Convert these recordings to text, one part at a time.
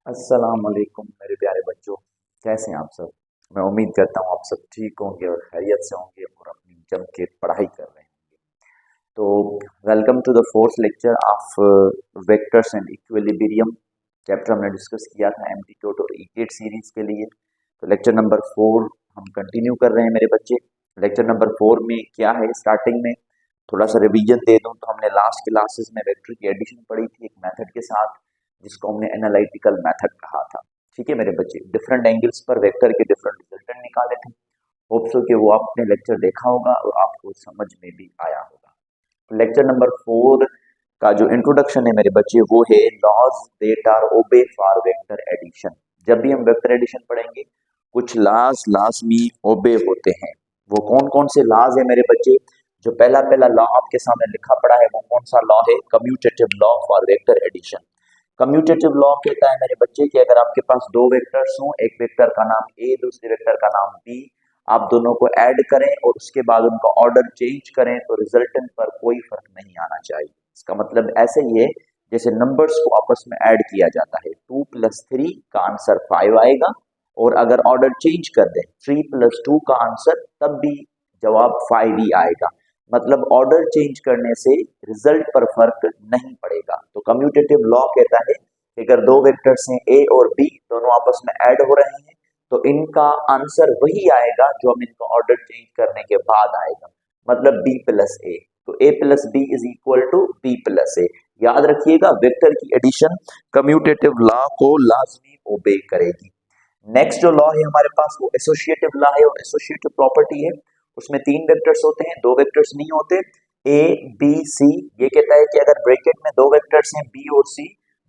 अस्सलाम वालेकुम मेरे प्यारे बच्चों। कैसे हैं आप सब? मैं उम्मीद करता हूँ आप सब ठीक होंगे और खैरियत से होंगे और अपनी जम के पढ़ाई कर रहे होंगे। तो welcome to the fourth lecture of vectors and equilibrium. Chapter हमने डिस्कस किया था एमप्लीट्यूड और इक्वेट सीरीज के लिए। तो लेक्चर नंबर 4 हम कंटिन्यू कर रहे हैं मेरे बच्चे। लेक्चर नंबर 4 में क्या है, स्टार्टिंग में थोड़ा सा रिवीजन दे दूं तो हमने लास्ट क्लासेस में वेक्टर की एडिशन पढ़ी थी एक मेथड के साथ, जिसको हमने एनालिटिकल मेथड कहा था। ठीक है मेरे बच्चे, डिफरेंट एंगल्स पर वेक्टर के डिफरेंट रिजल्टेंट निकाले थे। होप सो कि वो आपने लेक्चर देखा होगा और आपको समझ में भी आया होगा। लेक्चर नंबर 4 का जो इंट्रोडक्शन है मेरे बच्चे वो है laws that are obey for vector addition. जब भी हम वेक्टर एडिशन पढ़ेंगे कुछ लॉज लाजमी ओबे होते हैं। वो कौन कौन से लॉज है मेरे बच्चे? जो पहला पहला लॉ आपके सामने लिखा पड़ा है वो कौन सा लॉ है? Commutative law for vector addition. Commutative law कहता है मेरे बच्चे कि अगर आपके पास दो वेक्टर्स हों, एक वेक्टर का नाम ए दूसरे वेक्टर का नाम बी, आप दोनों को ऐड करें और उसके बाद उनका ऑर्डर चेंज करें तो रिजल्टेंट पर कोई फर्क नहीं आना चाहिए। इसका मतलब ऐसे ही है जैसे नंबर्स को आपस में ऐड किया जाता है। 2 + 3 का आंसर 5 आएगा और अगर ऑर्डर चेंज कर दें 3 + 2 का आंसर तब भी जवाब 5 ही आएगा। मतलब ऑर्डर चेंज करने से रिजल्ट पर फर्क नहीं पड़ेगा। तो कम्यूटेटिव लॉ कहता है कि अगर दो वेक्टर्स हैं ए और बी, दोनों आपस में ऐड हो रहे हैं तो इनका आंसर वही आएगा जो हम इनका ऑर्डर चेंज करने के बाद आएगा। मतलब b+a, तो a+b=b+a। याद रखिएगा वेक्टर की एडिशन कम्यूटेटिव लॉ को लाजमी ओबे करेगी। नेक्स्ट जो लॉ है हमारे पास वो एसोसिएटिव लॉ है और एसोसिएटिव प्रॉपर्टी है। उसमें 3 वेक्टर्स होते हैं, 2 वेक्टर्स नहीं होते। ए बी सी, ये कहता है कि अगर ब्रैकेट में 2 वेक्टर्स हैं बी और सी,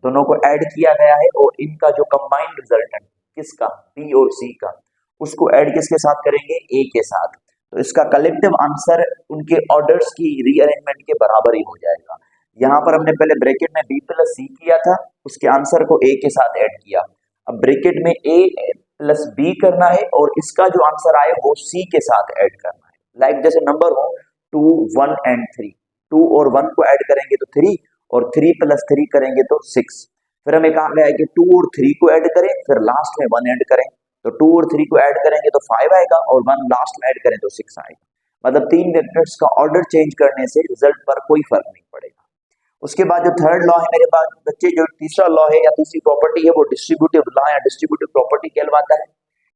दोनों को ऐड किया गया है और इनका जो कंबाइंड रिजल्टेंट किसका, बी और सी का, उसको ऐड किसके साथ करेंगे, ए के साथ। तो इसका कलेक्टिव आंसर उनके ऑर्डर्स की रीअरेंजमेंट के बराबर ही हो जाएगा। यहाँ पर हमने पहले ब्रैकेट में b+c किया था, उसके आंसर को a के साथ ऐड किया। अब ब्रैकेट में a+b करना है और इसका जो आंसर आए वो c के साथ ऐड करना है। लाइक जैसे नंबर हो 2 1 एंड 3, 2 और 1 को ऐड करेंगे तो 3 और 3 + 3 करेंगे तो 6। फिर हमें कहा गया है कि 2 और 3 को ऐड करें फिर लास्ट में 1 ऐड करें। तो 2 और 3 को ऐड करेंगे तो 5 आएगा और 1 लास्ट में ऐड करें तो 6 आएगा। मतलब 3 वेक्टर्स का ऑर्डर चेंज करने से रिजल्ट पर कोई फर्क नहीं पड़ेगा। उसके बाद जो थर्ड लॉ है मेरे पास बच्चे, जो तीसरा लॉ है या तीसरी प्रॉपर्टी है वो डिस्ट्रीब्यूटिव लॉ या डिस्ट्रीब्यूटिव प्रॉपर्टी कहलवाता है।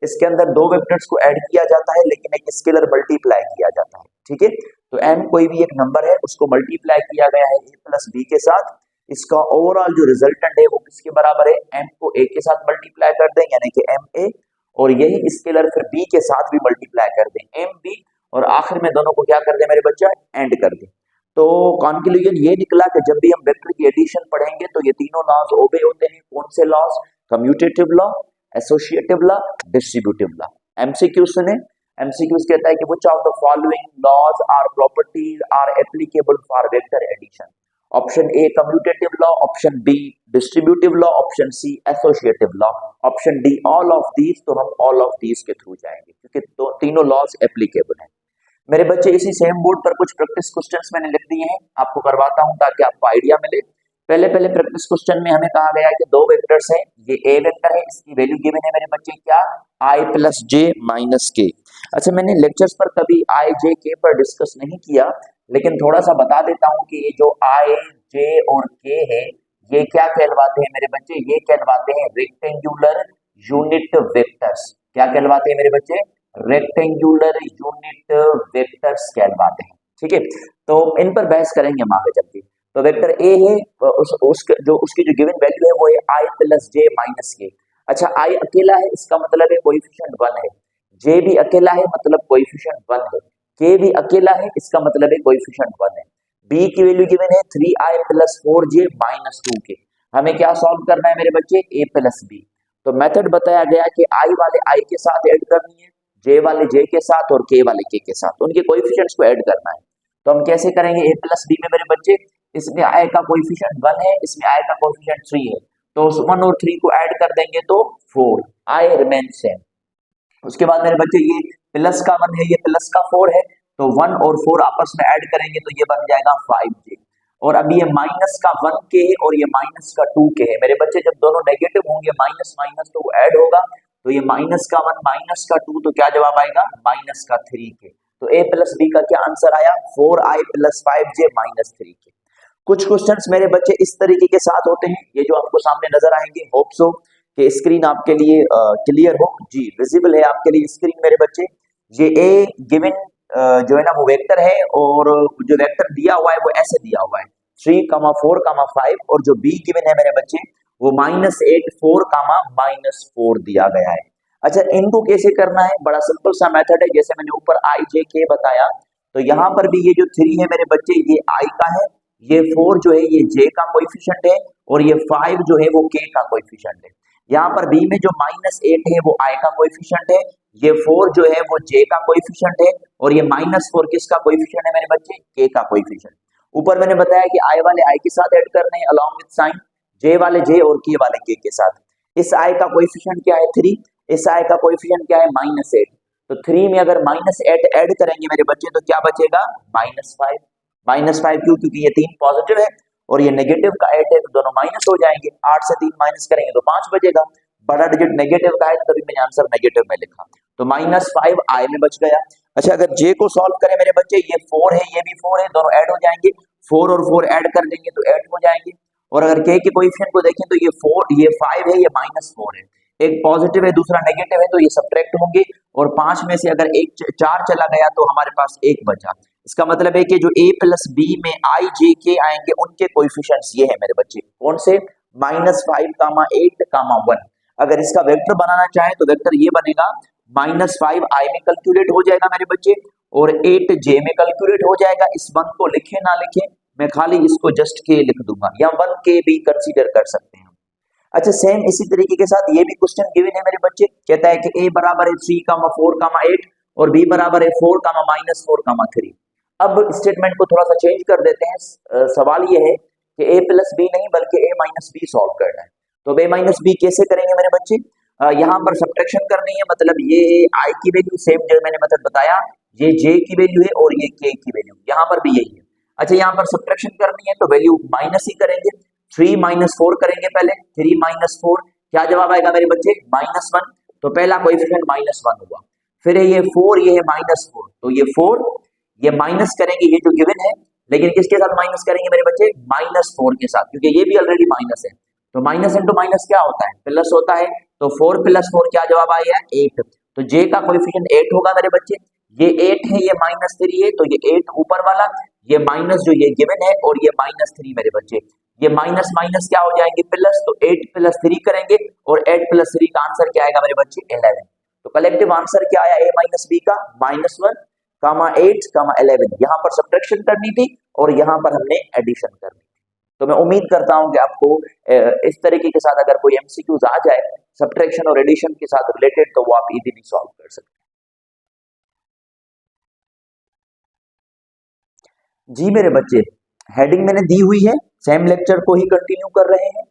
इसके अंदर 2 वेक्टर्स को ऐड किया जाता है लेकिन एक स्केलर मल्टीप्लाई किया जाता है। ठीक है, तो m कोई भी एक नंबर है उसको मल्टीप्लाई किया गया है a+b के साथ। इसका ओवरऑल जो रिजल्टेंट है वो किसके बराबर है, m को a के साथ मल्टीप्लाई कर दें यानी कि ma, और यही स्केलर फिर b के साथ भी मल्टीप्लाई कर दें mb, और आखिर में दोनों को क्या कर दें मेरे बच्चा, एंड कर दें। तो कॉन्क्लूजन ये निकला कि जब भी हम वेक्टर की एडिशन पढ़ेंगे तो ये तीनों लॉज ओबे होते हैं। कौन से laws? Commutative law, associative law, distributive law. MCQ सुने, एमसीक्यूज कहता है कि which of the following laws are properties are applicable for vector addition. Option A commutative law, option B distributive law, option C associative law, option D all of these. तो हम all of these के through जाएंगे क्योंकि तीनों laws applicable हैं। मेरे बच्चे इसी सेम बोर्ड पर कुछ प्रैक्टिस क्वेश्चंस मैंने लिख दिए हैं, आपको करवाता हूं ताकि आपको आइडिया मिले। पहले पहले प्रैक्टिस क्वेश्चन में हमें कहा गया है कि दो वेक्टर्स हैं, ये ए वेक्टर है, इसकी वैल्यू गिवन है मेरे बच्चे क्या, i+j-k। अच्छा, मैंने लेक्चर्स पर कभी i j k पर डिस्कस नहीं किया, लेकिन थोड़ा सा बता देता हूं कि ये जो i j और k है ये क्या कहलवाते हैं मेरे बच्चे, ये कहलवाते हैं रेक्टेंगुलर यूनिट वेक्टर्स। क्या कहलवाते हैं मेरे बच्चे, रेक्टेंगुलर यूनिट वेक्टर्स कहलवाते हैं। ठीक है, तो इन पर बहस करेंगे हम आगे चलते। तो वेक्टर ए है, उसकी जो गिवन वैल्यू है वो है i+j-k। अच्छा, i अकेला है इसका मतलब है कोएफिशिएंट 1 है, j भी अकेला है मतलब कोएफिशिएंट 1 है, k भी अकेला है इसका मतलब है कोएफिशिएंट 1 है। b की वैल्यू गिवन है 3i+4j-2k। हमें क्या सॉल्व करना है मेरे बच्चे, a+b। तो मेथड बताया गया कि i वाले i के साथ ऐड करनी है, j वाले j के साथ और k वाले k के साथ, उनके कोएफिशिएंट्स को ऐड करना है। तो हम कैसे करेंगे, a+b में मेरे बच्चे इसमें i का कोएफिशिएंट 1 है, इसमें i का कोएफिशिएंट 3 है, तो उस 1 और 3 को ऐड कर देंगे तो 4, i रिमेन सेम। उसके बाद मेरे बच्चे ये प्लस का 1 है, ये प्लस का 4 है, तो 1 और 4 आपस में ऐड करेंगे तो ये बन जाएगा 5j। और अभी ये माइनस का 1k है और ये माइनस का 2k है। मेरे बच्चे जब दोनों नेगेटिव होंगे माइनस माइनस तो वो ऐड होगा, तो ये माइनस का 1 माइनस का 2 तो क्या जवाब आएगा माइनस का 3k। तो a प्लस बी का क्या आंसर आया 4i plus 5j minus 3k। कुछ क्वेश्चंस मेरे बच्चे इस तरीके के साथ होते हैं, ये जो आपको सामने नजर आएंगे, होप सो कि स्क्रीन आपके लिए क्लियर हो जी, विजिबल है आपके लिए स्क्रीन मेरे बच्चे। ये a गिवन जो है ना वो वेक्टर है, और जो वेक्टर दिया हुआ है वो ऐसे दिया हुआ है 3,4,5, और जो b गिवन है मेरे बच्चे वो -8 4,-4 दिया गया है। अच्छा, इनको कैसे करना है, बड़ा सिंपल सा मेथड है, जैसे मैंने ऊपर i j k बताया, तो यहाँ पर भी ये जो 3 है मेरे बच्चे ये i का है, ये 4 जो है ये j का कोएफिशिएंट है, और ये 5 जो है वो k का कोएफिशिएंट है। यहाँ पर b में जो -8 है वो i का कोएफिशिएंट है, ये 4 जो है वो j का कोएफिशिएंट है, और ये -4 किसका कोएफिशिएंट है मेरे बच्चे k का कोएफिशिएंट। ऊपर मैंने बताया कि i वाले i के साथ ऐड करने हैं अलॉन्ग विद साइन, j वाले j और k वाले k के साथ। इस i का कोएफिशिएंट क्या है 3, इस i का कोएफिशिएंट क्या है -8, तो 3 में अगर -8 ऐड करेंगे मेरे बच्चे तो क्या बचेगा -5। -5 क्यों, क्योंकि ये 3 पॉजिटिव है और ये नेगेटिव का 8 है, तो दोनों माइनस हो जाएंगे, 8 से 3 माइनस करेंगे तो 5 बचेगा। बड़ा डिजिट नेगेटिव का है तभी मैंने आंसर नेगेटिव में लिखा, तो -5 i में बच गया। अच्छा, अगर j को सॉल्व करें मेरे बच्चे, ये 4 है ये भी 4 है, दोनों ऐड हो जाएंगे, 4 और 4 ऐड कर देंगे तो 8 हो जाएंगे। और अगर k के कोएफिशिएंट को देखें तो ये 5 है, ये -4 है, एक पॉजिटिव है दूसरा नेगेटिव है, तो ये सब्ट्रैक्ट होंगे, और 5 में से अगर एक 4 चला गया तो हमारे पास 1 बचा। इसका मतलब है कि जो a प्लस बी में i j k आएंगे उनके कोएफिशिएंट्स ये है मेरे बच्चे, कौन से -5, 8, 1। अगर इसका वेक्टर बनाना चाहे तो वेक्टर ये बनेगा -5 i में कैलकुलेट हो जाएगा मेरे बच्चे, और 8 j में कैलकुलेट हो जाएगा। इस 1 को लिखे ना लिखे, मैं खाली इसको जस्ट k लिख दूंगा, या 1k भी कंसीडर कर सकते हैं। अच्छा, सेम इसी तरीके के साथ ये भी क्वेश्चन गिवन है मेरे बच्चे, कहता है कि a बराबर है 3,4,8 और b बराबर है 4,-4,3। अब स्टेटमेंट को थोड़ा सा चेंज कर देते हैं। सवाल ये है कि a प्लस बी नहीं बल्कि a माइनस बी सॉल्व करना है, तो a माइनस बी कैसे करेंगे मेरे बच्चे, यहाँ पर सब्ट्रैक्शन करनी है, मतलब ये i की वैल्यू सेम जो मैंने मतलब बताया, ये j की वैल्यू है और ये k की वैल्यू, यहाँ पर भी यही है। अच्छा, यहाँ पर सब्ट्रैक्शन करनी है तो वैल्यू माइनस ही करेंगे, 3 - 4 करेंगे पहले, 3 - 4 क्या जवाब आएगा मेरे बच्चे -1, तो पहला कोएफिशिएंट -1 हुआ, फिर ये 4 ये है -4, तो ये 4 ये माइनस करेंगे ये जो गिवन है, लेकिन किसके साथ माइनस करेंगे मेरे बच्चे -4 के साथ, क्योंकि ये भी ऑलरेडी माइनस है, तो माइनस इंटू माइनस क्या होता है प्लस होता है, तो 4 + 4 क्या जवाब आएगा 8, तो j का कोएफिशिएंट 8 होगा मेरे बच्चे, ये 8 है ये -3 है, तो ये 8 ऊपर वाला, ये माइनस जो ये गिवन है और ये -3 मेरे बच्चे, ये माइनस माइनस क्या हो जाएंगे प्लस, तो 8 + 3 करेंगे, और 8 + 3 का आंसर क्या आएगा मेरे बच्चे 11। तो कलेक्टिव आंसर क्या आया a माइनस बी का -1, 8, 11। यहाँ पर सब्ट्रैक्शन करनी थी और यहाँ पर हमने एडिशन करनी थी। तो मैं उम्मीद करता हूँ कि आपको इस तरीके के साथ अगर कोई एमसीक्यूज आ जाए सब्ट्रैक्शन और एडिशन के साथ रिलेटेड तो वो आप इजीली सॉल्व कर सकते हैं। जी मेरे बच्चे, हेडिंग मैंने दी हुई है, सेम लेक्चर को ही कंटिन्यू कर रहे हैं।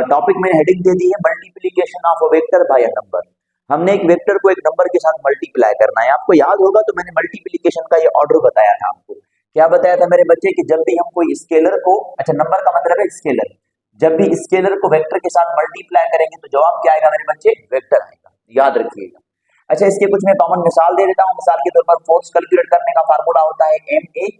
टॉपिक में हेडिंग दे दी है multiplication of a vector by a number. हमने एक वेक्टर को एक नंबर के साथ मल्टीप्लाई करना है। आपको याद होगा तो मैंने मल्टीप्लिकेशन का ये ऑर्डर बताया था आपको। क्या बताया था मेरे बच्चे कि जब भी हम कोई स्केलर को, अच्छा नंबर का मतलब है स्केलर, जब भी स्केलर को वेक्टर के साथ मल्टीप्लाई करेंगे तो जवाब क्या आएगा मेरे बच्चे वेक्टर आएगा, याद रखिएगा। अच्छा, इसके कुछ मैं कॉमन मिसाल दे देता हूँ। मिसाल के तौर पर फोर्स कैलकुलेट करने का फार्मूला होता है ma,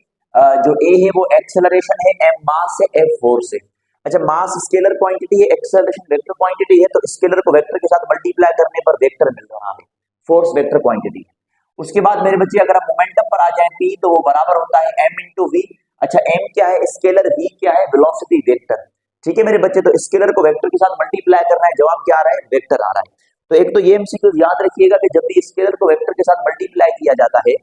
जो a है वो एक्सेलरेशन है, m मास है, f फोर्स है। अच्छा, मास स्केलर क्वांटिटी है, एक्सेलरेशन वेक्टर क्वांटिटी है, तो स्केलर को वेक्टर के साथ मल्टीप्लाई करने पर वेक्टर मिल रहा है, फोर्स वेक्टर क्वांटिटी है। उसके बाद मेरे बच्चे अगर हम मोमेंटम पर आ जाए p, तो वो बराबर होता है m × v। अच्छा, m क्या है स्केलर, v क्या है वेलोसिटी वेक्टर। ठीक है मेरे बच्चे, तो स्केलर को वेक्टर के साथ मल्टीप्लाई करना है, जवाब क्या आ रहा है वेक्टर आ रहा है। तो एक तो ये एमसीक्यू याद रखिएगा कि जब भी स्केलर को वेक्टर के साथ मल्टीप्लाई किया जाता है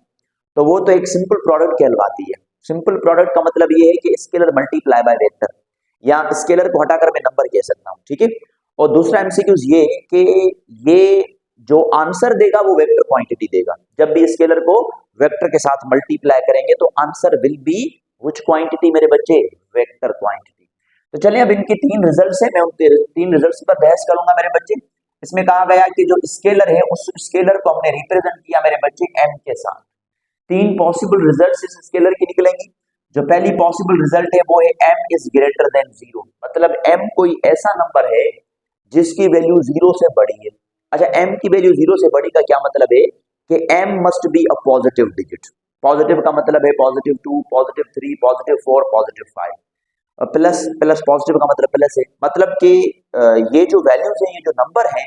तो वो तो एक सिंपल प्रोडक्ट कहलवाती है। सिंपल प्रोडक्ट का मतलब ये है कि स्केलर मल्टीप्लाई बाय वेक्टर, या स्केलर को हटाकर मैं नंबर कह सकता हूँ। ठीक है, और दूसरा एमसीक्यू ये कि ये जो आंसर देगा वो वेक्टर क्वांटिटी देगा। जब भी स्केलर को वेक्टर के साथ मल्टीप्लाई करेंगे तो answer will be which quantity मेरे बच्चे वेक्टर क्वांटिटी। तो चलिए अब इनके 3 रिजल्ट्स हैं, मैं उन 3 रिजल्ट्स पर बहस करूंगा मेरे बच्चे। इसमें कहा गया कि जो स्केलर है उस स्केलर को हमने रिप्रेजेंट किया मेरे बच्चे m के साथ। 3 पॉसिबल रिजल्ट्स इस स्केलर की निकलेंगी। जो पहली पॉसिबल रिजल्ट है वो है m इज ग्रेटर देन 0, मतलब m कोई ऐसा नंबर है जिसकी वैल्यू 0 से बड़ी है। अच्छा, m की वैल्यू 0 से बड़ी का क्या मतलब है कि m must be a positive digit. Positive का मतलब है +2, +3, +4, +5। प्लस प्लस पॉजिटिव का मतलब प्लस है, मतलब कि ये जो वैल्यूज हैं, ये जो नंबर हैं,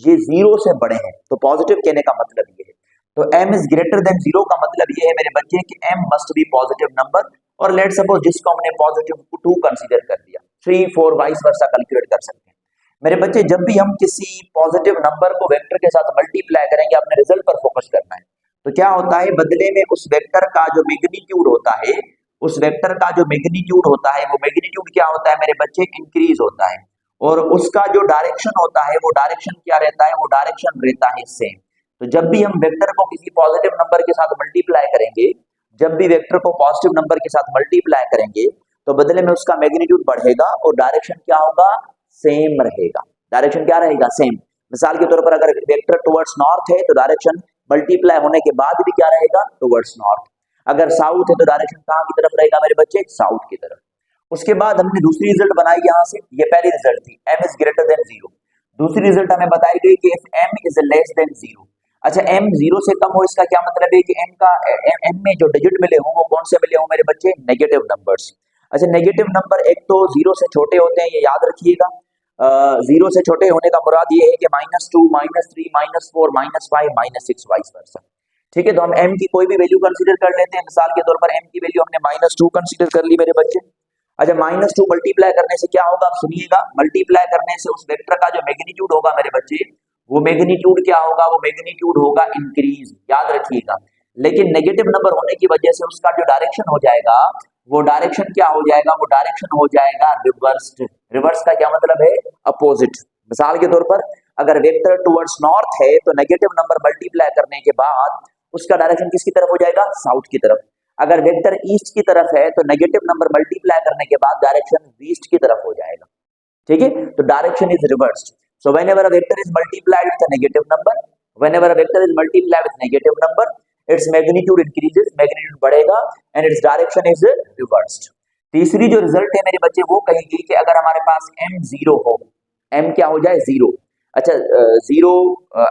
ये 0 से बड़े हैं, तो पॉजिटिव कहने का मतलब ये है। तो m इज ग्रेटर देन 0 का मतलब ये है मेरे बच्चे कि m must be positive number. और लेट सपोज जिसको हमने पॉजिटिव 2 कंसीडर कर दिया, 3, 4 वाइस वर्सा कैलकुलेट कर सकते हैं। मेरे बच्चे जब भी हम किसी पॉजिटिव नंबर को वेक्टर के साथ मल्टीप्लाई करेंगे, अपने रिजल्ट पर फोकस करना है। तो क्या होता है, बदले में उस वेक्टर का जो मैग्नीट्यूड होता है, उस वेक्टर का जो मैग्नीट्यूड होता है, वो मैग्नीट्यूड क्या होता है मेरे बच्चे, इंक्रीज होता है। और उसका जो डायरेक्शन होता है, वो डायरेक्शन क्या रहता है, वो डायरेक्शन रहता है सेम। तो जब भी हम वेक्टर को किसी पॉजिटिव नंबर के साथ मल्टीप्लाई करेंगे, जब भी वेक्टर को पॉजिटिव नंबर के साथ मल्टीप्लाई करेंगे, तो बदले में उसका मैग्नीट्यूड बढ़ेगा और डायरेक्शन क्या होगा, सेम रहेगा। डायरेक्शन क्या रहेगा, सेम। मिसाल के तौर पर अगर वेक्टर टुवर्ड्स नॉर्थ है तो डायरेक्शन मल्टीप्लाई होने के बाद भी क्या रहेगा, टुवर्ड्स नॉर्थ। अगर साउथ है तो डायरेक्शन कहाँ की तरफ रहेगा मेरे बच्चे, साउथ की तरफ। उसके बाद हमने दूसरी रिजल्ट बनाई यहाँ से, ये पहली रिजल्ट थी m इज ग्रेटर देन 0। दूसरी रिजल्ट हमें बताई गई कि if m is less then 0। अच्छा, m 0 से कम हो, इसका क्या मतलब है कि m का m में जो डिजिट मिले हों वो कौन से मिले हों मेरे बच्चे, नेगेटिव नंबर्स। अच्छा, नेगेटिव नंबर एक तो 0 से छोटे होते हैं, ये याद रखिएगा। 0 से छोटे होने का मुराद ये है कि -2, -3, -4, -5, -6 वाइस वर्सा। ठीक है, तो हम m की कोई भी वैल्यू कंसीडर कर लेते हैं। मिसाल के तौर पर m की वैल्यू हमने -2 कंसीडर कर ली मेरे बच्चे। अच्छा, -2 मल्टीप्लाई करने से क्या होगा, आप सुनिएगा। मल्टीप्लाई करने से उस वेक्टर का जो मैग्नीट्यूड होगा मेरे बच्चे, वो मैग्नीट्यूड क्या होगा, वो मैग्नीट्यूड होगा इंक्रीज, याद रखिएगा। लेकिन नेगेटिव नंबर होने की वजह से उसका जो डायरेक्शन हो जाएगा, वो डायरेक्शन क्या हो जाएगा, वो डायरेक्शन हो जाएगा रिवर्स्ड। रिवर्स का क्या मतलब है, अपोजिट। मिसाल के तौर पर अगर वेक्टर टुवर्ड्स नॉर्थ है तो नेगेटिव नंबर मल्टीप्लाई करने के बाद उसका डायरेक्शन किसकी तरफ हो जाएगा, साउथ की तरफ। अगर वेक्टर ईस्ट की तरफ है तो नेगेटिव नंबर मल्टीप्लाई करने के बाद डायरेक्शन ईस्ट की तरफ हो जाएगा। ठीक है, तो direction is reversed. So whenever a vector is multiplied with a negative number, whenever a vector is multiplied with negative number, its magnitude increases, magnitude बढ़ेगा, and its direction is reversed. तीसरी जो रिजल्ट है मेरे बच्चे वो कहेगी कि अगर हमारे पास m 0 हो, m क्या हो जाए, 0। अच्छा, 0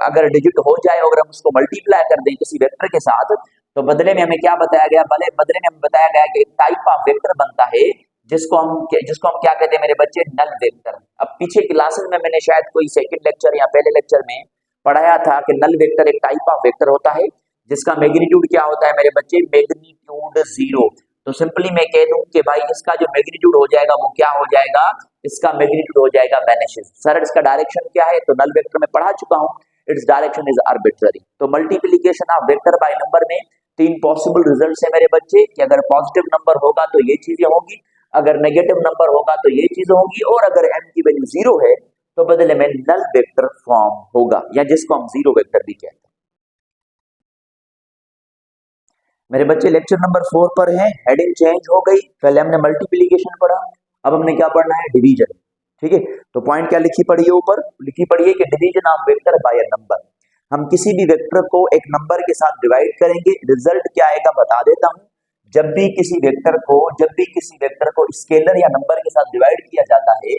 अगर डिजिट हो जाए और हम उसको मल्टीप्लाई कर दें किसी वेक्टर के साथ, तो बदले में हमें क्या बताया गया, बदले में हमें बताया गया कि एक टाइप ऑफ वेक्टर बनता है जिसको हम क्या कहते हैं मेरे बच्चे, नल वेक्टर। अब पीछे क्लासेस में मैंने शायद कोई सेकंड लेक्चर या पहले लेक्चर में पढ़ाया था कि नल वेक्टर एक टाइप ऑफ वेक्टर होता है जिसका मैग्नीट्यूड क्या होता है मेरे बच्चे, मैग्नीट्यूड 0। तो सिंपली मैं कह दूं कि भाई इसका जो मैग्नीट्यूड हो जाएगा वो क्या हो जाएगा, इसका मैग्नीट्यूड हो जाएगा वैनिशेस। सर इसका डायरेक्शन क्या है, तो नल वेक्टर में पढ़ा चुका हूं, इट्स डायरेक्शन इज आर्बिट्ररी। तो multiplication of vector by number में तीन पॉसिबल रिजल्ट्स है मेरे बच्चे कि अगर पॉजिटिव नंबर होगा तो ये चीजें होंगी, अगर नेगेटिव नंबर होगा तो ये चीजें होंगी, और अगर m की वैल्यू 0 है तो बदले में नल वेक्टर फॉर्म होगा, या जिसको हम जीरो वेक्टर भी कहते हैं। मेरे बच्चे लेक्चर नंबर 4 पर हैं, हेडिंग चेंज हो गई। पहले हमने मल्टीप्लिकेशन पढ़ा, अब हमने क्या पढ़ना है, डिवीजन। ठीक है, तो पॉइंट क्या लिखी पड़ी है, ऊपर लिखी पड़ी है कि division of vector by a number. हम किसी भी वेक्टर को एक नंबर के साथ डिवाइड करेंगे, रिजल्ट क्या आएगा बता देता हूं। जब भी किसी वेक्टर को स्केलर या नंबर के साथ डिवाइड किया जाता है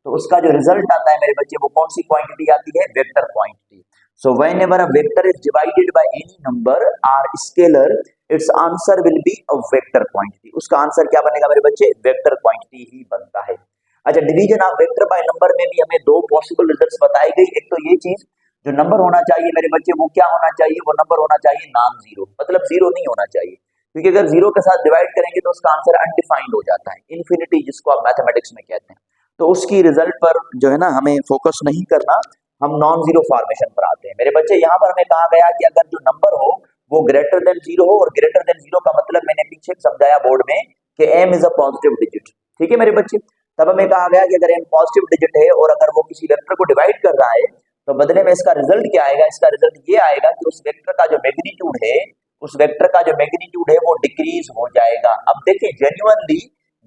तो उसका जो रिजल्ट आता है मेरे बच्चे, वो कौन सी क्वांटिटी आती है, vector quantity. So whenever a vector is divided by any number or scalar, its answer will be a vector quantity. उसका आंसर क्या बनेगा मेरे बच्चे, वेक्टर क्वांटिटी ही बनता है। अच्छा, division of vector by number में भी हमें दो पॉसिबल रिजल्ट्स बताई गई। एक तो ये चीज, जो नंबर होना चाहिए मेरे बच्चे वो क्या होना चाहिए, वो नंबर होना चाहिए नॉन जीरो, मतलब जीरो नहीं होना चाहिए, क्योंकि अगर जीरो के साथ डिवाइड करेंगे तो उसका आंसर अनडिफाइंड हो जाता है, इन्फिनिटी जिसको आप मैथमेटिक्स में कहते हैं। तो उसकी रिजल्ट पर जो है ना हमें फोकस नहीं करना, हम नॉन जीरो फॉर्मेशन पर आते हैं। मेरे बच्चे यहाँ पर हमें कहा गया कि अगर जो नंबर हो वो ग्रेटर देन जीरो हो, और ग्रेटर देन जीरो का मतलब मैंने पीछे समझाया बोर्ड में कि m is a positive digit. ठीक है मेरे बच्चे, तब हमें कहा गया कि अगर m पॉजिटिव डिजिट है और अगर वो किसी वेक्टर को डिवाइड कर रहा है तो बदले में इसका रिजल्ट क्या आएगा, इसका रिजल्ट ये आएगा कि उस वेक्टर का जो मैग्नीट्यूड है, उस वेक्टर का जो मैग्नीट्यूड है वो डिक्रीज हो जाएगा। अब देखिए जेन्युइनली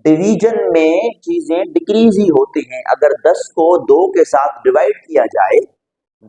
डिवीजन में चीजें डिक्रीज ही होती हैं। अगर 10 को 2 के साथ डिवाइड किया जाए,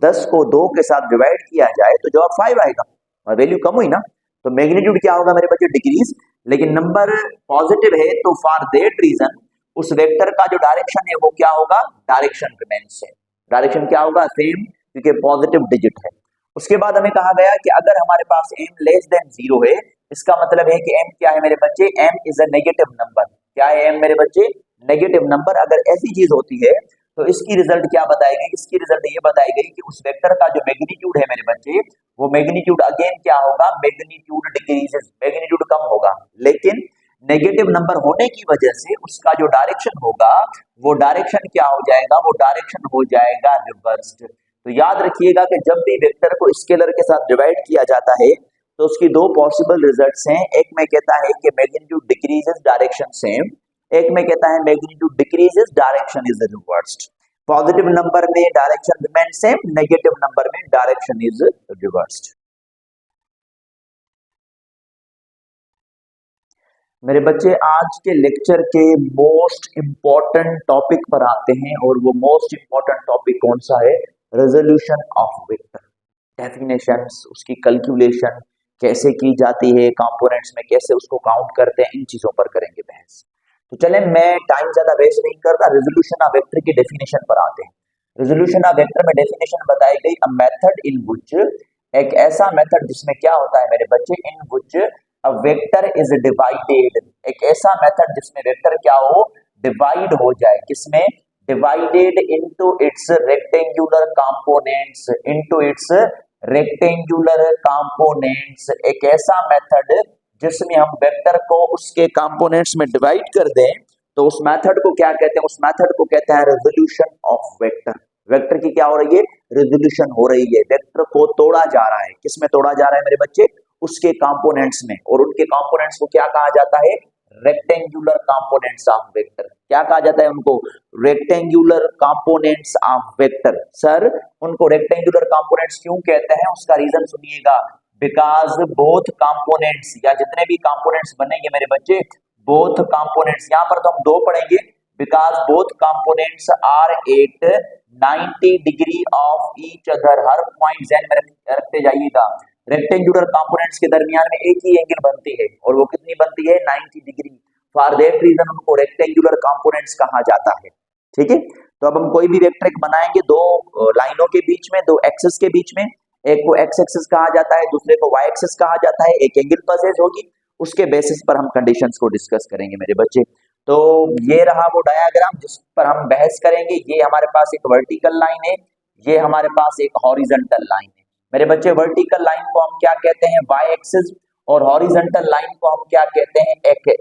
10 को 2 के साथ डिवाइड किया जाए तो जवाब 5 आएगा और वैल्यू कम हुई ना, तो मैग्नीट्यूड क्या होगा मेरे बच्चे, डिक्रीज। लेकिन नंबर पॉजिटिव है तो फॉर दैट रीजन उस वेक्टर का जो डायरेक्शन है वो क्या होगा, डायरेक्शन रिमेन सेम, डायरेक्शन क्या होगा, सेम, क्योंकि पॉजिटिव डिजिट है। उसके बाद हमें कहा गया कि अगर हमारे पास m लेस देन 0 है, इसका मतलब है कि m क्या है मेरे बच्चे, m is a negative number. क्या है m मेरे बच्चे, नेगेटिव नंबर। अगर ऐसी चीज होती है तो इसकी रिजल्ट क्या बताएगी, इसकी रिजल्ट ये बताएगी कि उस वेक्टर का जो मैग्नीट्यूड है मेरे बच्चे, वो मैग्नीट्यूड अगेन क्या होगा, मैग्नीट्यूड डिक्रीजेस, मैग्नीट्यूड कम होगा। लेकिन नेगेटिव नंबर होने की वजह से उसका जो डायरेक्शन होगा वो डायरेक्शन क्या हो जाएगा, वो डायरेक्शन हो जाएगा रिवर्स्ड। तो याद रखिएगा कि जब भी वेक्टर को स्केलर के साथ डिवाइड किया जाता है तो उसकी दो पॉसिबल रिजल्ट्स हैं। एक में कहता है कि मैग्नीट्यूड डिक्रीजेस डायरेक्शन सेम, एक में कहता है magnitude decreases direction is reversed. Positive number में direction remain same, negative number में डायरेक्शन इज रिवर्स्ड। मेरे बच्चे आज के लेक्चर के मोस्ट इंपॉर्टेंट टॉपिक पर आते हैं, और वो मोस्ट इंपॉर्टेंट टॉपिक कौन सा है, रेजोल्यूशन ऑफ वेक्टर, डेफिनेशंस, उसकी कैलकुलेशन कैसे की जाती है, कंपोनेंट्स में कैसे उसको काउंट करते हैं, इन चीजों पर करेंगे बहस। तो चलें, मैं टाइम ज्यादा वेस्ट नहीं करता, रेजोल्यूशन ऑफ वेक्टर की डेफिनेशन पर आते हैं। रेजोल्यूशन ऑफ वेक्टर में डेफिनेशन बताई गई, अ मेथड इन विच, एक ऐसा मेथड जिसमें क्या होता है मेरे बच्चे, इन विच अ वेक्टर इज डिवाइडेड, एक ऐसा मेथड जिसमें वेक्टर क्या हो, डिवाइड हो जाए, किसमें, divided into its rectangular components, into its rectangular components, एक ऐसा मेथड जिसमें हम वेक्टर को उसके कंपोनेंट्स में डिवाइड कर दें, तो उस मेथड को क्या कहते हैं, उस मेथड को कहते हैं रेजोल्यूशन ऑफ वेक्टर। वेक्टर की क्या हो रही है, रेजोल्यूशन हो रही है, वेक्टर को तोड़ा जा रहा है, किसमें तोड़ा जा रहा है मेरे बच्चे, उसके कंपोनेंट्स में, और उनके कंपोनेंट्स को क्या कहा जाता है, रेक्टेंगुलर कंपोनेंट्स ऑफ वेक्टर। क्या कहा जाता है उनको, rectangular components of vector. Sir उनको रेक्टेंगुलर कंपोनेंट्स क्यों कहते हैं, उसका रीजन सुनिएगा, बिकॉज बोथ कंपोनेंट्स, या जितने भी कंपोनेंट्स बनेंगे मेरे बच्चे, बोथ कंपोनेंट्स, यहां पर तो हम दो पढ़ेंगे, because both components are at 90 degree of each other. हर पॉइंट ध्यान में रखते जाइएगा, रेक्टेंगुलर कंपोनेंट्स के दरमियान में एक ही एंगल बनती है, और वो कितनी बनती है, 90 डिग्री। फॉर दैट रीजन उनको रेक्टेंगुलर कंपोनेंट्स कहा जाता है। ठीक है, तो अब हम कोई भी वेक्टर बनाएंगे, दो लाइनों के बीच में, दो एक्सिस के बीच में, एक को एक्स एक्सिस कहा जाता है, दूसरे को वाई एक्सिस कहा जाता है, एक एंगल पसेज होगी, उसके बेसिस पर हम कंडीशंस को डिस्कस करेंगे मेरे बच्चे। तो ये रहा वो डायग्राम जिस पर हम बहस करेंगे। ये हमारे पास एक वर्टिकल लाइन है, ये हमारे पास एक हॉरिजॉन्टल लाइन है मेरे बच्चे। वर्टिकल लाइन को हम क्या कहते हैं, वाई एक्सिस, और हॉरिजॉन्टल लाइन को हम क्या कहते हैं,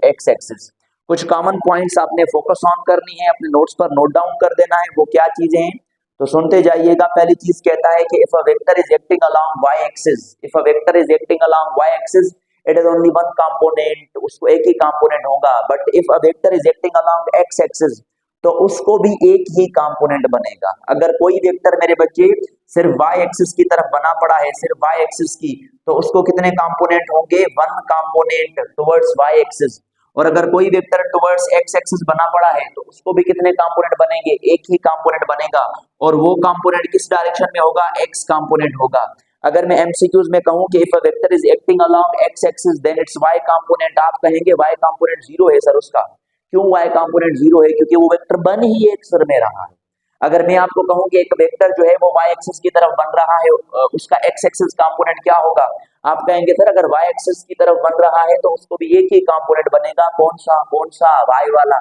एक्स एक्सिस। कुछ कॉमन पॉइंट्स आपने फोकस ऑन करनी है, अपने नोट्स पर नोट डाउन कर देना है, वो क्या चीजें हैं तो सुनते जाइएगा। पहली चीज कहता है कि if a vector is acting along Y axis, if a vector is acting along Y axis it is only one component, उसको एक ही कंपोनेंट होगा। But if a vector is acting along x axis तो उसको भी एक ही component बनेगा। अगर कोई वेक्टर मेरे बच्चे सिर्फ वाई एक्सिस की तरफ बना पड़ा है, सिर्फ वाई एक्सिस की, तो उसको कितने कंपोनेंट होंगे, one component towards Y axis. और अगर कोई वेक्टर टुवर्ड्स एक्स एक्सिस बना पड़ा है तो उसको भी कितने कंपोनेंट बनेंगे, एक ही कंपोनेंट बनेगा, और वो कंपोनेंट किस डायरेक्शन में होगा, एक्स कंपोनेंट होगा। अगर मैं एमसीक्यूज में कहूं कि if a vector is acting along x axis then it's Y component, आप कहेंगे वाई कंपोनेंट जीरो है सर उसका। क्यों वाई कंपोनेंट जीरो है, क्योंकि वो वेक्टर बन ही एक्स में रहा है। अगर मैं आपको कहूं कि एक वेक्टर जो है वो वाई एक्सिस की तरफ बन रहा है, उसका एक्स एक्सिस कंपोनेंट क्या होगा, आप कहेंगे सर अगर वाई एक्सिस की तरफ बन रहा है तो उसको भी एक ही कंपोनेंट बनेगा, कौन सा वाई वाला,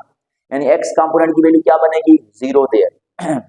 यानी एक्स कंपोनेंट की वैल्यू क्या बनेगी, जीरो देयर।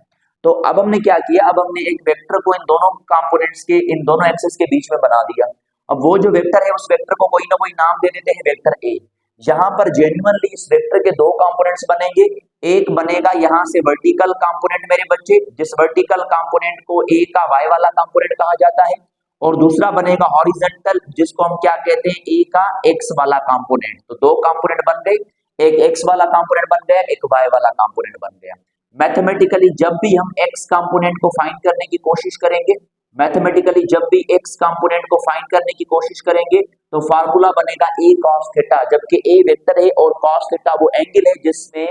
तो अब हमने क्या किया, अब हमने एक वेक्टर को इन दोनों कंपोनेंट्स के, इन दोनों एक्सिस के बीच में बना दिया। अब वो जो वेक्टर है उस वेक्टर को कोई ना कोई नाम दे देते हैं, वेक्टर ए। यहाँ पर जेन्युइनली इस वेक्टर के दो कंपोनेंट्स बनेंगे, एक बनेगा यहाँ से वर्टिकल कंपोनेंट मेरे बच्चे, जिस वर्टिकल कंपोनेंट को ए का वाई वाला कंपोनेंट कहा जाता है, और दूसरा बनेगा हॉरिजॉन्टल जिसको हम क्या कहते हैं, ए का एक्स वाला कंपोनेंट। तो दो कंपोनेंट बन गए, एक एक्स वाला कंपोनेंट बन गया, एक वाई वाला कंपोनेंट बन गया। मैथमेटिकली जब भी हम एक्स कंपोनेंट को फाइंड करने की कोशिश करेंगे, मैथमेटिकली जब भी एक्स कंपोनेंट को फाइंड करने की कोशिश करेंगे तो फार्मूला बनेगा ए कॉस थीटा, जबकि ए वेक्टर है और कॉस थीटा वो एंगल है जिसमें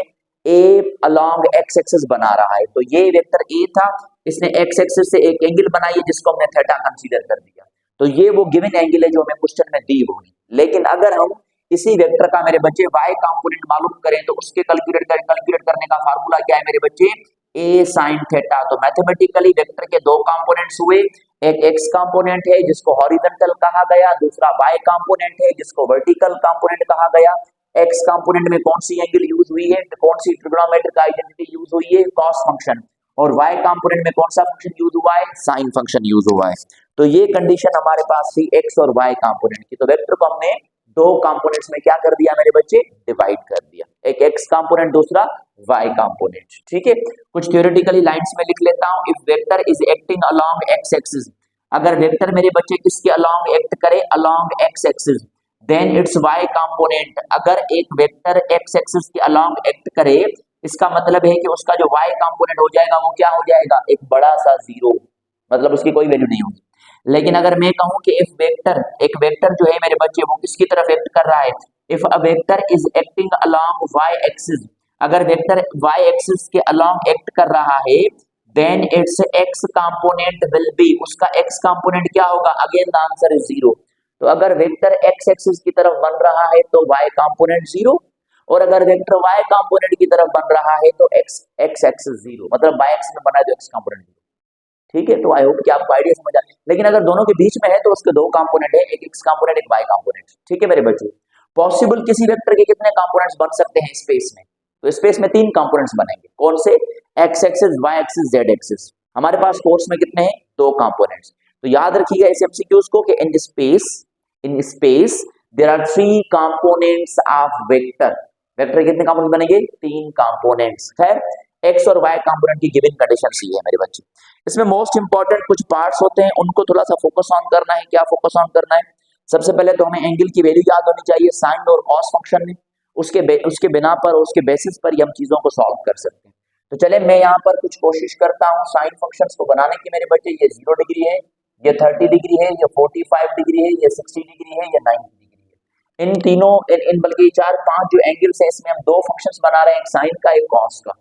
ए अलोंग एक्स एक्सिस बना रहा है। तो ये वेक्टर ए था, इसने एक्स एक्सिस से एक एंगल बनाई है जिसको हमने थीटा कंसीडर कर दिया। तो ये वो गिवन एंगल है जो हमें क्वेश्चन में दी होगी। लेकिन अगर हम इसी वेक्टर का मेरे बच्चे y कंपोनेंट मालूम करें तो उसके कैलकुलेट करने का फार्मूला क्या है मेरे बच्चे, a sin थीटा। तो मैथमेटिकली वेक्टर के दो कंपोनेंट्स हुए, एक x कंपोनेंट है जिसको हॉरिजॉन्टल कहा गया, दूसरा y कंपोनेंट है जिसको वर्टिकल कंपोनेंट कहा गया। x कंपोनेंट में कौन सी एंगल यूज हुई है, कौन सी ट्रिग्नोमेट्रिक आइडेंटिटी यूज हुई है, cos फंक्शन, और y कंपोनेंट में कौन सा फंक्शन यूज हुआ है, sin फंक्शन यूज हुआ है। तो ये कंडीशन हमारे पास थी x और y कंपोनेंट की। तो वेक्टर को हमने दो कंपोनेंट्स में क्या कर दिया मेरे बच्चे, डिवाइड कर दिया, एक x कंपोनेंट दूसरा y कंपोनेंट। ठीक है, कुछ थ्योरेटिकली लाइंस में लिख लेता हूं। If vector is acting along x axis, अगर वेक्टर मेरे बच्चे किसके अलोंग एक्ट करे, along x axis, then it's y component. अगर एक वेक्टर x एक्सिस के अलोंग एक्ट करे, इसका मतलब है कि उसका जो y कंपोनेंट हो जाएगा वो क्या हो जाएगा, एक बड़ा सा जीरो, मतलब उसकी कोई वैल्यू नहीं होगी। लेकिन अगर मैं कहूं कि इफ वेक्टर, एक वेक्टर जो है मेरे बच्चे वो किसकी तरफ एक्ट कर रहा है, if a vector is acting along y axis, अगर वेक्टर y एक्सिस के अलोंग एक्ट कर रहा है, then it's x component will be, उसका x कंपोनेंट क्या होगा, again the answer is zero. तो अगर वेक्टर x एक्सिस की तरफ बन रहा है तो y कंपोनेंट जीरो, और अगर वेक्टर y कंपोनेंट की तरफ बन रहा है तो x एक्सिस जीरो, मतलब y एक्सिस में बना है तो x कंपोनेंट जीरो। ठीक है, तो आई होप कि आपको आइडिया समझ आ। लेकिन अगर दोनों के बीच में है तो उसके दो कंपोनेंट है, एक x कंपोनेंट एक y कंपोनेंट। ठीक है मेरे बच्चों, पॉसिबल किसी वेक्टर के कितने कंपोनेंट्स बन सकते हैं स्पेस में, तो स्पेस में तीन कंपोनेंट्स बनेंगे, कौन से, x axis, y axis, z axis. हमारे पास कोर्स में कितने हैं, दो कंपोनेंट्स। तो याद रखिएगा इस एमसीक्यूज को कि in space there are three components of vector. Vector कितने कंपोनेंट बनेंगे, तीन कंपोनेंट्स। खैर x और y कंपोनेंट की गिवन कंडीशन सी है मेरे बच्चे। इसमें मोस्ट इंपॉर्टेंट कुछ पार्ट्स होते हैं, उनको थोड़ा सा फोकस ऑन करना है। क्या फोकस ऑन करना है, सबसे पहले तो हमें एंगल की वैल्यू याद होनी चाहिए साइन और कॉस फंक्शन में, उसके बिना पर, उसके बेसिस पर ही हम चीजों को सॉल्व कर सकते हैं। तो चले मैं यहाँ पर कुछ कोशिश करता हूँ साइन फंक्शंस को बनाने की मेरे बच्चे। ये 0 डिग्री है, ये 30 डिग्री है, ये 45 डिग्री है, ये 60 डिग्री है, ये 90 डिग्री है। इन तीनों इन बल्कि चार पांच जो एंगल्स है इसमें हम दो फंक्शंस बना रहे हैं, एक साइन का एक कॉस का।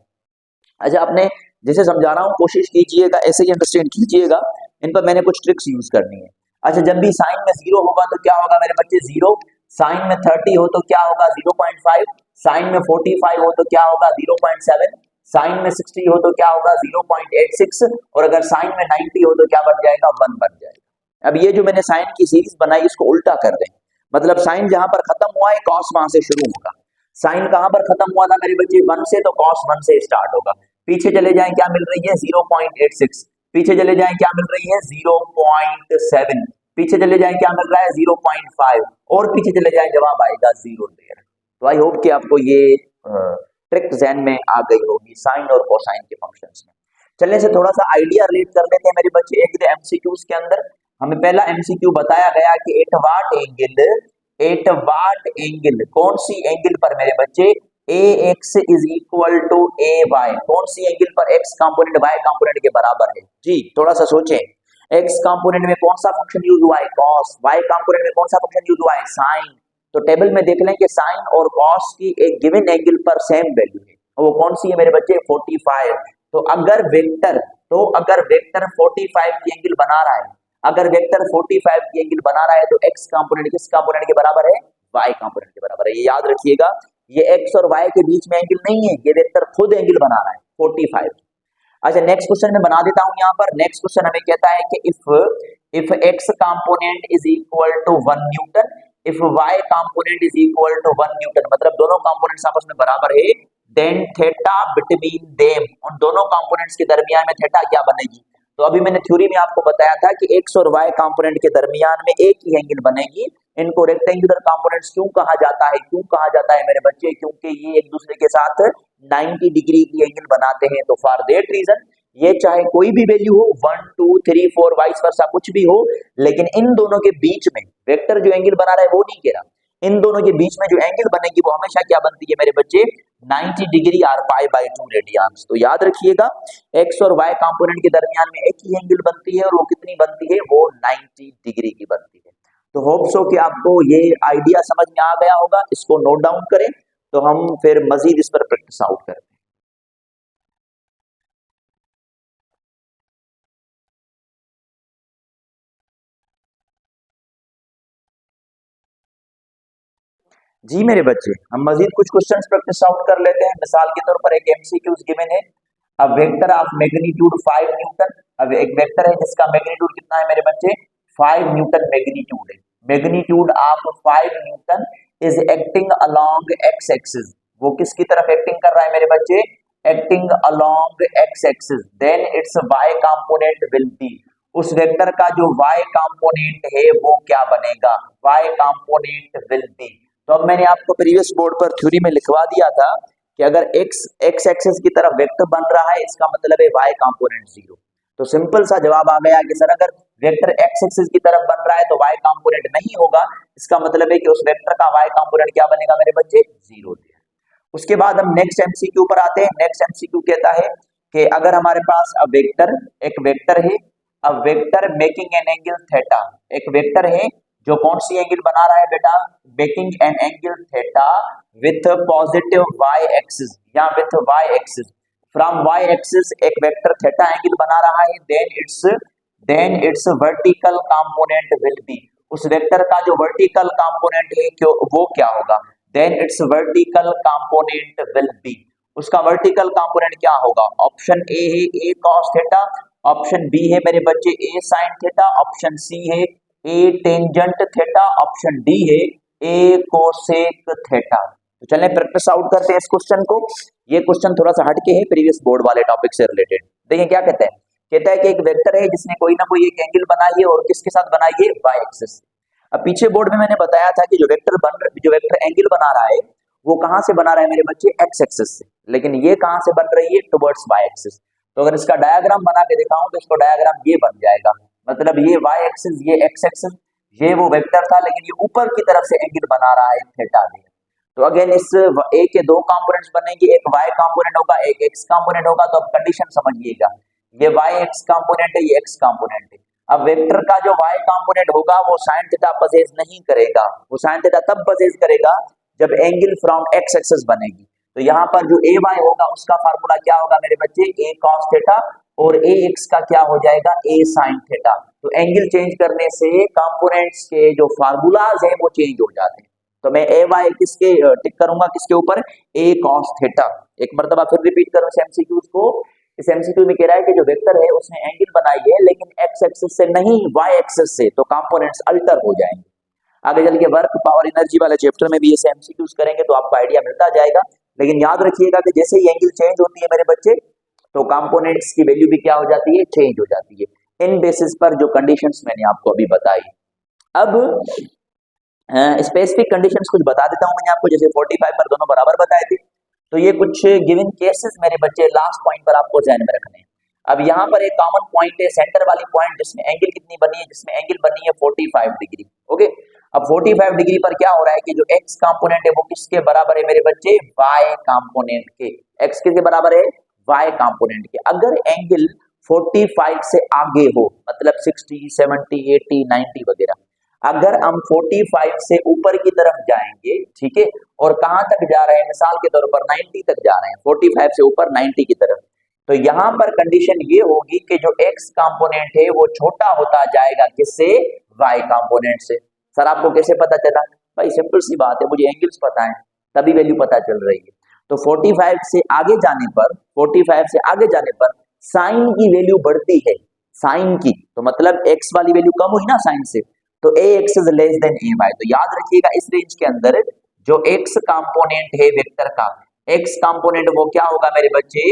अच्छा, आपने जैसे समझा रहा हूँ कोशिश कीजिएगा, ऐसे ही अंडरस्टैंड कीजिएगा, इन पर मैंने कुछ ट्रिक्स यूज करनी है। अच्छा, जब भी साइन में 0 होगा तो क्या होगा मेरे बच्चे, 0। साइन में 30 हो तो क्या होगा, 0.5। साइन में 45 हो तो क्या होगा, 0.7। साइन में 60 हो तो क्या होगा, 0.86। और अगर साइन में 90 हो तो क्या बन जाएगा, 1 बन जाएगा। अब ये जो मैंने साइन की सीरीज बनाई इसको उल्टा कर दें, मतलब साइन जहां पर खत्म हुआ है कॉस वहां से शुरू होगा। साइन कहां पर खत्म हुआ था मेरे बच्चे, 1 से, तो कॉस 1 से स्टार्ट होगा। पीछे चले जाएं क्या मिल रही है, 0.86। पीछे चले जाएं क्या मिल रही है, 0.7। पीछे चले जाएं क्या मिल रहा है, 0.5। और पीछे चले जाएं जवाब आएगा 0 देयर। तो आई होप कि आपको ये ट्रिक ज़हन में आ गई होगी साइन और कोसाइन के फंक्शंस में। चलने से थोड़ा सा आइडिया रिलेट कर लेते हैं मेरे बच्चे एक एमसीक्यूज के अंदर। हमें पहला एमसीक्यू बताया गया कि एट वाट एंगल, कौन सी एंगल पर मेरे बच्चे, A x is equal to A y, कौन सी एंगल पर एक्स कंपोनेंट वाई कंपोनेंट के बराबर है। जी थोड़ा सा सोचें, एक्स कंपोनेंट में कौन सा फंक्शन यूज हुआ है, कॉस। वाई कंपोनेंट में कौन सा फंक्शन यूज हुआ है, साइन। तो टेबल में देख लें कि साइन और कॉस की एक गिवन एंगल पर सेम वैल्यू है, वो कौन सी है मेरे बच्चे, 45। तो अगर वेक्टर 45 की एंगल बना रहा है, अगर वेक्टर 45 की एंगल बना रहा है तो एक्स कंपोनेंट किस कंपोनेंट के बराबर है, वाई कंपोनेंट के बराबर है। ये याद रखिएगा, ये एक्स और वाई के बीच में एंगल नहीं है, ये वेक्टर खुद एंगल बना रहा है 45। अच्छा, नेक्स्ट क्वेश्चन में बना देता हूं यहाँ पर। नेक्स्ट क्वेश्चन हमें कहता है कि if x component is equal to 1 newton, if y component is equal to 1 newton, मतलब दोनों कंपोनेंट्स आपस में बराबर है, देन थीटा बिटवीन देम, उन दोनों कंपोनेंट्स के दरमियान में थीटा क्या बनेगी। तो अभी मैंने थ्योरी में आपको बताया था कि एक्स और वाई कंपोनेंट के दरमियान में एक ही एंगल बनेगी। इनको रेक्टेंगुलर कंपोनेंट्स क्यों कहा जाता है, मेरे बच्चे, क्योंकि ये एक दूसरे के साथ 90 डिग्री की एंगल बनाते हैं। तो फॉर दैट रीजन ये चाहे कोई भी वैल्यू हो, 1 2 3 4 वाइस वर्सा कुछ भी हो, लेकिन इन दोनों के बीच में वेक्टर जो एंगल बना रहा है वो नहीं कह रहा, इन दोनों के बीच में जो एंगल बनेगी वो हमेशा क्या बनती है मेरे बच्चे, 90 डिग्री और π/2 रेडियंस। तो याद रखिएगा एक्स और वाई कंपोनेंट के दरमियान में एक ही एंगल बनती है, और वो कितनी बनती है, वो 90 डिग्री की बनती है। तो होप सो कि आपको ये आइडिया समझ में आ गया होगा। इसको नोट डाउन करें तो हम फिर मजीद इस पर प्रैक्टिस आउट करें। जी मेरे बच्चे, हम मजीद कुछ क्वेश्चंस प्रैक्टिस आउट कर लेते हैं। मिसाल के तौर पर एक एमसीक्यूज गिवन है। अब वेक्टर ऑफ मैग्नीट्यूड 5 न्यूटन। अब एक वेक्टर है जिसका मैग्नीट्यूड कितना है मेरे बच्चे, 5 न्यूटन मैग्नीट्यूड है। Magnitude of 5 newton is acting along x axis. वो किसकी तरफ एक्टिंग कर रहा है मेरे बच्चे, acting along x axis. Then it's Y component will be, उस वेक्टर का जो वाई कंपोनेंट है वो क्या बनेगा, वाई कंपोनेंट विल बी। तो अब मैंने आपको प्रीवियस बोर्ड पर थ्योरी में लिखवा दिया था कि अगर x एक्स एक्सिस की तरफ वेक्टर बन रहा है इसका मतलब है y कंपोनेंट 0। तो सिंपल सा जवाब आ गया कि सर अगर वेक्टर x एक्सिस की तरफ बन रहा है तो y कंपोनेंट नहीं होगा, इसका मतलब है कि उस वेक्टर का y कंपोनेंट क्या बनेगा मेरे बच्चे, 0। उसके बाद हम नेक्स्ट एमसीक्यू पर आते हैं। नेक्स्ट एमसीक्यू कहता है कि अगर हमारे पास एक वेक्टर है, अब vector making an angle theta, एक वेक्टर है जो कौन सी एंगल बना रहा है बेटा, making an angle theta with positive y axis या with y axis. From y axis एक वेक्टर थीटा एंगल बना रहा है। Then its vertical component will be, उस वेक्टर का जो वर्टिकल कंपोनेंट है वो क्या होगा, then its vertical component will be, उसका वर्टिकल कंपोनेंट क्या होगा। ऑप्शन ए है ए कॉस थीटा, ऑप्शन बी है मेरे बच्चे ए साइन थीटा, ऑप्शन सी है ए टेंजेंट थीटा, ऑप्शन डी है ए कोसेक थीटा। तो चलें प्रैक्टिस आउट करते हैं इस क्वेश्चन को। ये क्वेश्चन थोड़ा सा हटके है प्रीवियस बोर्ड वाले टॉपिक से रिलेटेड। देखिए क्या कहते हैं, कहता है कि एक वेक्टर है जिसने कोई ना कोई एक एंगल बनाई है और किसके साथ बनाई है, वाई एक्सिस। अब पीछे बोर्ड में मैंने बताया था कि जो वेक्टर एंगल बना रहा है वो कहां से बना रहा है मेरे बच्चे, एक्स एक्सिस से, लेकिन ये कहां से बन रही है, टुवर्ड्स वाई एक्सिस। तो अगर इसका डायग्राम बना के दिखाऊं तो इसको डायग्राम ये बन जाएगा, मतलब ये वाई एक्सिस ये एक्स एक्सिस, ये वो वेक्टर था लेकिन ये ऊपर की तरफ से एंगल बना रहा है थीटा दे। तो अगेन इस ए के दो कंपोनेंट्स बनेंगे, एक वाई कंपोनेंट होगा एक एक्स कंपोनेंट होगा। तो अब कंडीशन समझिएगा, ये वाई एक्स कंपोनेंट है ये एक्स कंपोनेंट है। अब वेक्टर का जो वाई कंपोनेंट होगा वो साइन थीटा पजेज नहीं करेगा, वो साइन थीटा तब पजेज करेगा जब एंगल फ्रॉम एक्स एक्सिस बनेगी। तो यहाँ पर जो ए वाई होगा उसका फार्मूला क्या होगा मेरे बच्चे, ए कॉस थीटा, और ए एक्स का क्या हो जाएगा, ए साइन थीटा। तो एंगल चेंज करने से कंपोनेंट्स के जो फार्मूलाज हैं वो चेंज हो जाते हैं। तो मैं ए वाई किसके टिक करूंगा, किसके ऊपर, ए कॉस थीटा। एक मर्तबा फिर रिपीट करूं इस एमसीक्यूज को। इस एमसीक्यू में कह रहा है कि जो वेक्टर है उसने एंगल बनाई है लेकिन एक्स एक्सिस से नहीं वाई एक्सिस से, तो कंपोनेंट्स अल्टर हो जाएंगे। आगे चल के वर्क पावर एनर्जी वाले चैप्टर में भी ये एमसीक्यूज करेंगे तो आपको आइडिया मिलता जाएगा। लेकिन याद रखिएगा कि जैसे ही एंगल चेंज होती है मेरे बच्चे तो कंपोनेंट्स की वैल्यू भी क्या हो जाती है, चेंज हो जाती है, इन बेसिस पर जो कंडीशंस मैंने आपको अभी बताई। अब स्पेसिफिक कंडीशंस कुछ बता देता हूं मैंने आपको, जैसे 45 पर दोनों बराबर बताए थे। तो ये कुछ गिवन केसेस मेरे बच्चे लास्ट पॉइंट पर आपको ध्यान में रखने हैं। अब यहाँ पर एक कॉमन पॉइंट है, सेंटर वाली पॉइंट जिसमें एंगल कितनी बनी है, जिसमें एंगल बनी है 45 डिग्री। ओके, अब 45 डिग्री पर क्या हो रहा है कि जो एक्स कंपोनेंट है वो किसके बराबर है मेरे बच्चे, वाई कंपोनेंट के। एक्स किसके बराबर है, वाई कंपोनेंट के। अगर एंगल 45 से आगे हो, मतलब 60, 70, 80, 90 वगैरह, अगर हम 45 से ऊपर की तरफ जाएंगे, ठीक है, और कहां तक जा रहे हैं, मिसाल के तौर पर 90 तक जा रहे हैं, 45 से ऊपर 90 की तरफ, तो यहां पर कंडीशन ये होगी कि जो एक्स कंपोनेंट है वो छोटा होता जाएगा किससे, वाई कंपोनेंट से। सर आपको कैसे पता चला, भाई सिंपल सी बात है, मुझे एंगल्स पता है तभी वैल्यू पता चल रही है। तो 45 से आगे जाने पर, 45 से आगे जाने पर साइन की वैल्यू बढ़ती है, साइन की, तो मतलब एक्स वाली वैल्यू कम हुई ना साइन से, तो A x is less than A y. तो याद रखिएगा इस रेंज के अंदर जो एक्स कंपोनेंट है वेक्टर का, एक्स कंपोनेंट वो क्या होगा मेरे बच्चे,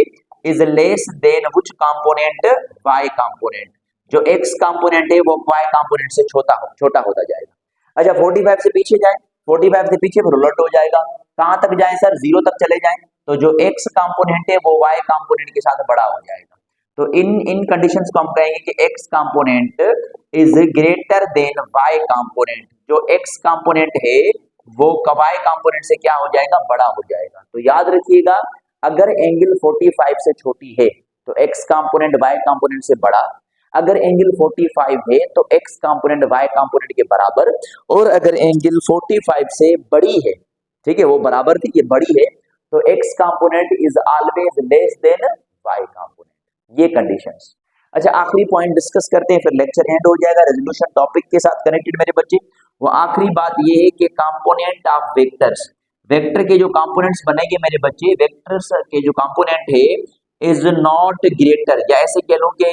is less than which component, y component. जो एक्स कंपोनेंट है वो वाई कंपोनेंट से छोटा होता जाएगा। अच्छा 45 से पीछे जाए, 45 से पीछे फिर उलट हो जाएगा, कहां तक जाए सर, 0 तक चले जाएं, तो जो एक्स कंपोनेंट है वो वाई कंपोनेंट के साथ बड़ा हो जाएगा। तो इन कंडीशंस को हम कहेंगे कि x component is greater than y component. जो एक्स कंपोनेंट है वो वाई कंपोनेंट से क्या हो जाएगा, बड़ा हो जाएगा। तो याद रखिएगा अगर एंगल 45 से छोटी है तो एक्स कंपोनेंट वाई कंपोनेंट से बड़ा, अगर एंगल 45 है तो एक्स कंपोनेंट वाई कंपोनेंट के बराबर, और अगर एंगल 45 से बड़ी है, ठीक है, वो बराबर थी ये बड़ी है, तो x component is always less than y component. ये कंडीशंस। अच्छा आखिरी पॉइंट डिस्कस करते हैं फिर लेक्चर एंड हो जाएगा। रेजोल्यूशन टॉपिक के साथ कनेक्टेड मेरे बच्चे, वो आखिरी बात ये है कि कंपोनेंट ऑफ वेक्टर्स, वेक्टर के जो कंपोनेंट्स बनेंगे मेरे बच्चे, वेक्टर्स के जो कंपोनेंट है इज नॉट ग्रेटर, या ऐसे कह लो कि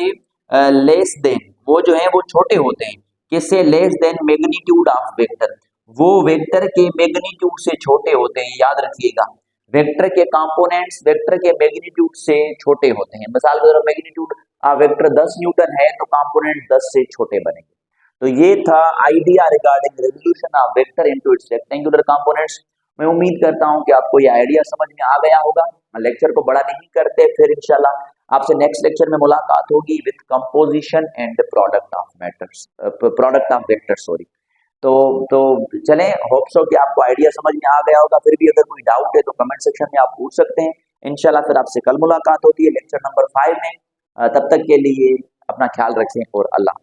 लेस देन, वो जो है वो छोटे होते हैं, किससे, less than magnitude of vector, वो वेक्टर के मैग्नीट्यूड से छोटे होते हैं, याद रखिएगा। वेक्टर के कंपोनेंट्स वेक्टर के मैग्नीट्यूड से छोटे होते हैं। मिसाल के तौर पर मैग्नीट्यूड वेक्टर 10 न्यूटन है तो कंपोनेंट 10 से छोटे बनेंगे। तो ये था idea regarding revolution of vector into its rectangular components. मैं उम्मीद करता हूं कि आपको ये आइडिया समझ में आ गया होगा। लेक्चर को बड़ा नहीं करते, फिर इंशाल्लाह आपसे नेक्स्ट लेक्चर में मुलाकात होगी with composition and product of matters, product of vector, sorry. तो चलें, होप सो कि आपको आइडिया समझ में आ गया होगा। फिर भी अगर कोई डाउट है तो कमेंट सेक्शन में आप पूछ सकते हैं। इंशाल्लाह फिर आपसे कल मुलाकात होती है लेक्चर नंबर 5 में। तब तक के लिए अपना ख्याल रखें और अल्लाह।